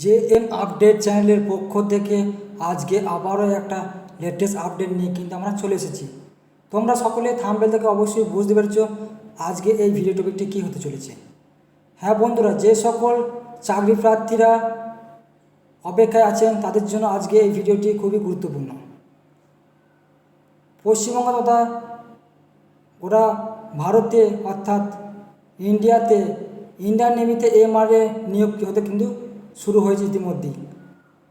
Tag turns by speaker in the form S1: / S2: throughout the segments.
S1: JM update চ্যানেলের পক্ষ থেকে আজকে আবারও একটা লেটেস্ট আপডেট নিয়ে কিন্তু আমরা চলে এসেছি। তোমরা সকলে থাম্বনেল থেকে অবশ্যই বুঝতে পেরেছো আজকে এই ভিডিও টপিকটি কী হতে চলেছে। হ্যাঁ বন্ধুরা, যে সকল চাকরি প্রার্থীরা অপেক্ষায় আছেন তাদের জন্য আজকে এই ভিডিওটি খুবই গুরুত্বপূর্ণ। পশ্চিমবঙ্গ তথা ওরা ভারতে অর্থাৎ ইন্ডিয়াতে ইন্ডিয়ান নেভিতে এমআরএ নিয়োগ হতে কিন্তু শুরু হয়েছে ইতিমধ্যেই।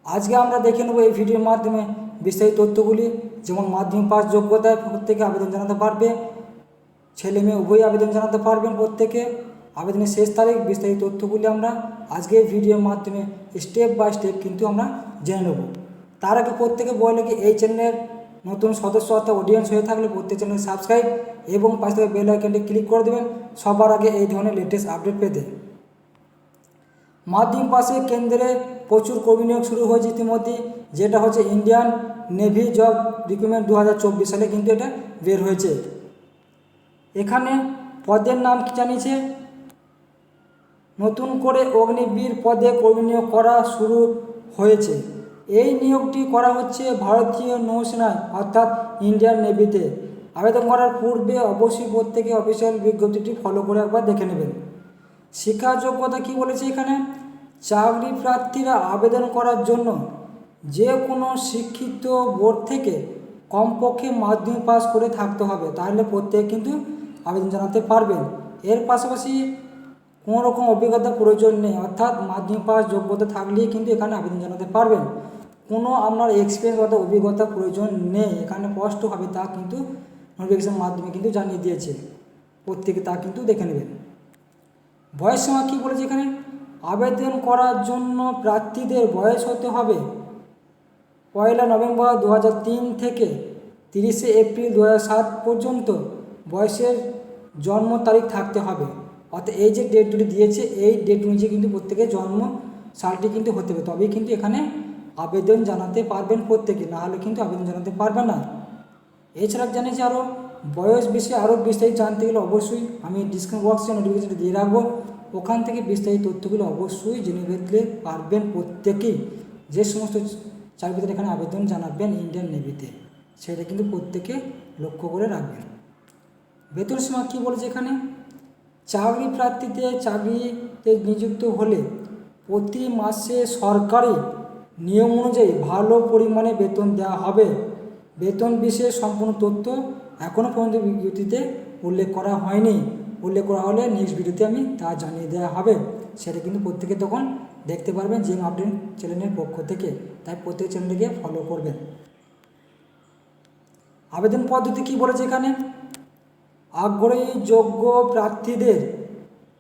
S1: আজকে আমরা দেখে নেব এই ভিডিওর মাধ্যমে বিস্তারিত তথ্যগুলি, যেমন মাধ্যমিক পাস যোগ্যতায় প্রত্যেকে আবেদন জানাতে পারবে, ছেলে মেয়ে উভয়ই আবেদন জানাতে পারবেন প্রত্যেকে। আবেদনের শেষ তারিখ, বিস্তারিত তথ্যগুলি আমরা আজকে এই ভিডিওর মাধ্যমে স্টেপ বাই স্টেপ কিন্তু আমরা জেনে নেব। তার আগে প্রত্যেকে বলে কি, এই চ্যানেলের নতুন সদস্য অর্থাৎ অডিয়েন্স হয়ে থাকলে প্রত্যেক চ্যানেল সাবস্ক্রাইব এবং পাশে থেকে বেল আইকনটি ক্লিক করে দেবেন সবার আগে এই ধরনের লেটেস্ট আপডেট পেতে। মাধ্যমিক পাশে কেন্দ্রে প্রচুর কর্মী নিয়োগ শুরু হয়েছে ইতিমধ্যেই, যেটা হচ্ছে ইন্ডিয়ান নেভি জব রিক্রুটমেন্ট 2024 সালে কিন্তু এটা বের হয়েছে। এখানে পদের নাম কি জানিয়েছে, নতুন করে অগ্নিবীর পদে কর্মী নিয়োগ করা শুরু হয়েছে। এই নিয়োগটি করা হচ্ছে ভারতীয় নৌসেনায় অর্থাৎ ইন্ডিয়ান নেভিতে। আবেদন করার পূর্বে অবশ্যই প্রত্যেকে অফিসিয়াল বিজ্ঞপ্তিটি ফলো করে একবার দেখে নেবেন। শিক্ষা যোগ্যতা কী বলেছে এখানে, চাকরি প্রার্থীরা আবেদন করার জন্য যে কোনো শিক্ষিত বোর্ড থেকে কমপক্ষে মাধ্যমিক পাস করে থাকতে হবে, তাহলে প্রত্যেকে কিন্তু আবেদন জানাতে পারবেন। এর পাশাপাশি কোনো রকম অভিজ্ঞতার প্রয়োজন নেই, অর্থাৎ মাধ্যমিক পাস যোগ্যতা থাকলেই কিন্তু এখানে আবেদন জানাতে পারবেন। কোনো আপনার এক্সপিরিয়েন্স অর্থাৎ অভিজ্ঞতার প্রয়োজন নেই, এখানে স্পষ্টভাবে তা কিন্তু নোটিফিকেশনের মাধ্যমে কিন্তু জানিয়ে দিয়েছে, প্রত্যেকে তা কিন্তু দেখে নেবেন। বয়স সীমা কী বলেছে এখানে, আবেদন করার জন্য প্রার্থীদের বয়স হতে হবে 1 নভেম্বর 2003 থেকে 30 এপ্রিল 2007 পর্যন্ত বয়সের জন্ম তারিখ থাকতে হবে। অর্থাৎ এই যে ডেট দুটি দিয়েছে এই ডেট অনুযায়ী কিন্তু প্রত্যেকের জন্ম সালটি কিন্তু হতে হবে, তবেই কিন্তু এখানে আবেদন জানাতে পারবেন প্রত্যেকে, না হলে কিন্তু আবেদন জানাতে পারবে না। এছাড়া জানিয়েছি আরও বয়স বিষয়ে আরও বিস্তারিত জানতে গেলে অবশ্যই আমি ডিসক্রিপশন বক্সে নোটিফিকেশনটা দিয়ে রাখবো, ওখান থেকে বিস্তারিত তথ্যগুলো অবশ্যই জেনে নিতে পারবেন প্রত্যেকেই। যে সমস্ত চাকরিতে এখানে আবেদন জানাবেন ইন্ডিয়ান নেভিতে, সেটা কিন্তু প্রত্যেকে লক্ষ্য করে রাখবেন। বেতন সীমা কী বলেছে এখানে, চাকরি প্রার্থীদের চাকরিতে নিযুক্ত হলে প্রতি মাসে সরকারি নিয়ম অনুযায়ী ভালো পরিমাণে বেতন দেওয়া হবে। বেতন বিষয়ে সম্পূর্ণ তথ্য এখনও পর্যন্ত বিজ্ঞপ্তিতে উল্লেখ করা হয়নি, উল্লেখ করা হলে নেক্সট ভিডিওতে আমি তা জানিয়ে দেওয়া হবে। সেটা কিন্তু প্রত্যেকে তখন দেখতে পারবেন JM আপডেট চ্যানেলের পক্ষ থেকে, তাই প্রত্যেক চ্যানেলটিকে ফলো করবেন। আবেদন পদ্ধতি কী বলেছে এখানে, আগ্রহী যোগ্য প্রার্থীদের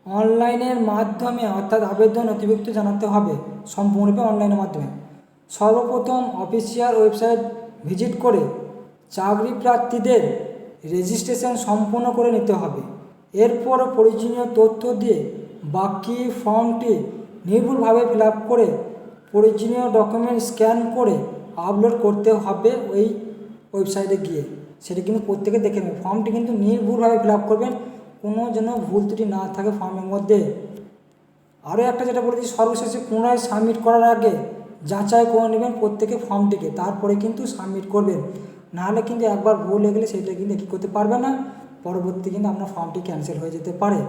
S1: অনলাইনের মাধ্যমে অর্থাৎ আবেদন নথিভুক্ত জানাতে হবে, সম্পূর্ণরূপে অনলাইনের মাধ্যমে। সর্বপ্রথম অফিসিয়াল ওয়েবসাইট ভিজিট করে চাকরি প্রার্থীদের রেজিস্ট্রেশন সম্পূর্ণ করে নিতে হবে। এরপর প্রয়োজনীয় তথ্য দিয়ে বাকি ফর্মটি নির্ভুলভাবে ফিল আপ করে প্রয়োজনীয় ডকুমেন্ট স্ক্যান করে আপলোড করতে হবে ওই ওয়েবসাইটে গিয়ে। সেটা কিন্তু প্রত্যেকে দেখে নেবে, ফর্মটি কিন্তু নির্ভুলভাবে ফিল আপ করবেন, কোনো যেন ভুল ত্রুটি না থাকে ফর্মের মধ্যে। আরও একটা যেটা বলেছি, সর্বশেষে পুনরায় সাবমিট করার আগে যাচাই করে নেবেন প্রত্যেকে ফর্মটিকে, তারপরে কিন্তু সাবমিট করবেন, নাহলে কিন্তু একবার ভুল হয়ে গেলে সেটা কিন্তু কী করতে পারবে না, পরবর্তী কিন্তু আপনার ফর্মটি ক্যান্সেল হয়ে যেতে পারে,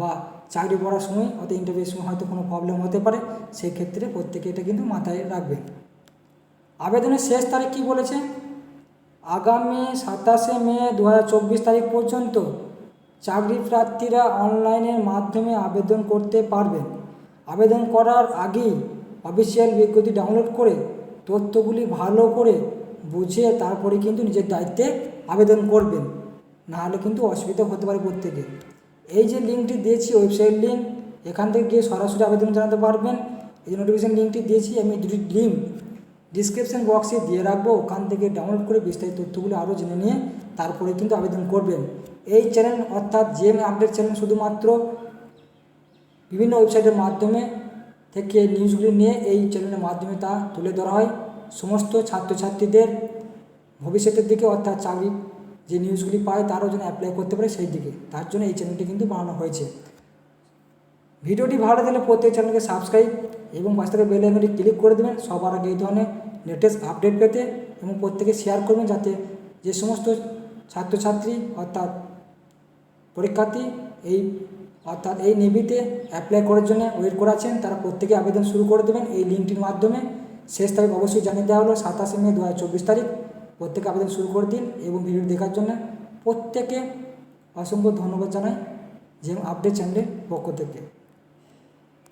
S1: বা চাকরি পড়ার সময় অর্থাৎ ইন্টারভিউর সময় হয়তো কোনো প্রবলেম হতে পারে, সেই ক্ষেত্রে প্রত্যেকে এটা কিন্তু মাথায় রাখবেন। আবেদনের শেষ তারিখ কী বলেছে, আগামী 27 মে 2024 তারিখ পর্যন্ত চাকরি প্রার্থীরা অনলাইনের মাধ্যমে আবেদন করতে পারবেন। আবেদন করার আগেই অফিসিয়াল বিজ্ঞপ্তি ডাউনলোড করে তথ্যগুলি ভালো করে বুঝে তারপরে কিন্তু নিজের দায়িত্বে আবেদন করবেন, নাহলে কিন্তু অসুবিধা হতে পারে প্রত্যেকে। এই যে লিঙ্কটি দিয়েছি ওয়েবসাইট লিঙ্ক, এখান থেকে গিয়ে সরাসরি আবেদন জানাতে পারবেন। এই যে নোটিফিকেশন লিঙ্কটি দিয়েছি আমি দুটি লিঙ্ক ডিসক্রিপশন বক্সে দিয়ে রাখবো, ওখান থেকে ডাউনলোড করে বিস্তারিত তথ্যগুলো আরও জেনে নিয়ে তারপরে কিন্তু আবেদন করবেন। এই চ্যানেল অর্থাৎ JM আপডেট চ্যানেল শুধুমাত্র বিভিন্ন ওয়েবসাইটের মাধ্যমে থেকে নিউজগুলি নিয়ে এই চ্যানেলের মাধ্যমে তা তুলে ধরা হয় সমস্ত ছাত্রছাত্রীদের ভবিষ্যতের দিকে, অর্থাৎ চাকরি যে নিউজগুলি পায় তারও যেন অ্যাপ্লাই করতে পারে সেই দিকে, তার জন্য এই চ্যানেলটি কিন্তু বানানো হয়েছে। ভিডিওটি ভালো লাগলে প্রত্যেক চ্যানেলকে সাবস্ক্রাইব এবং পাশে থেকে বেল আইকনটি ক্লিক করে দেবেন সবার আগে এই ধরনের লেটেস্ট আপডেট পেতে, এবং প্রত্যেকে শেয়ার করবেন যাতে যে সমস্ত ছাত্রছাত্রী অর্থাৎ পরীক্ষার্থী এই নেভিতে অ্যাপ্লাই করার জন্য ওয়েট করে আছেন তারা প্রত্যেকে আবেদন শুরু করে দেবেন এই লিঙ্কটির মাধ্যমে। শেষ তারিখ অবশ্যই জানিয়ে দেওয়া হলো 27 মে 2024 তারিখ। প্রত্যেকে আবেদন শুরু করে দিন এবং ভিডিওটি দেখার জন্য প্রত্যেকে অসংখ্য ধন্যবাদ জানাই যে আপডেট চ্যানেলের পক্ষ থেকে।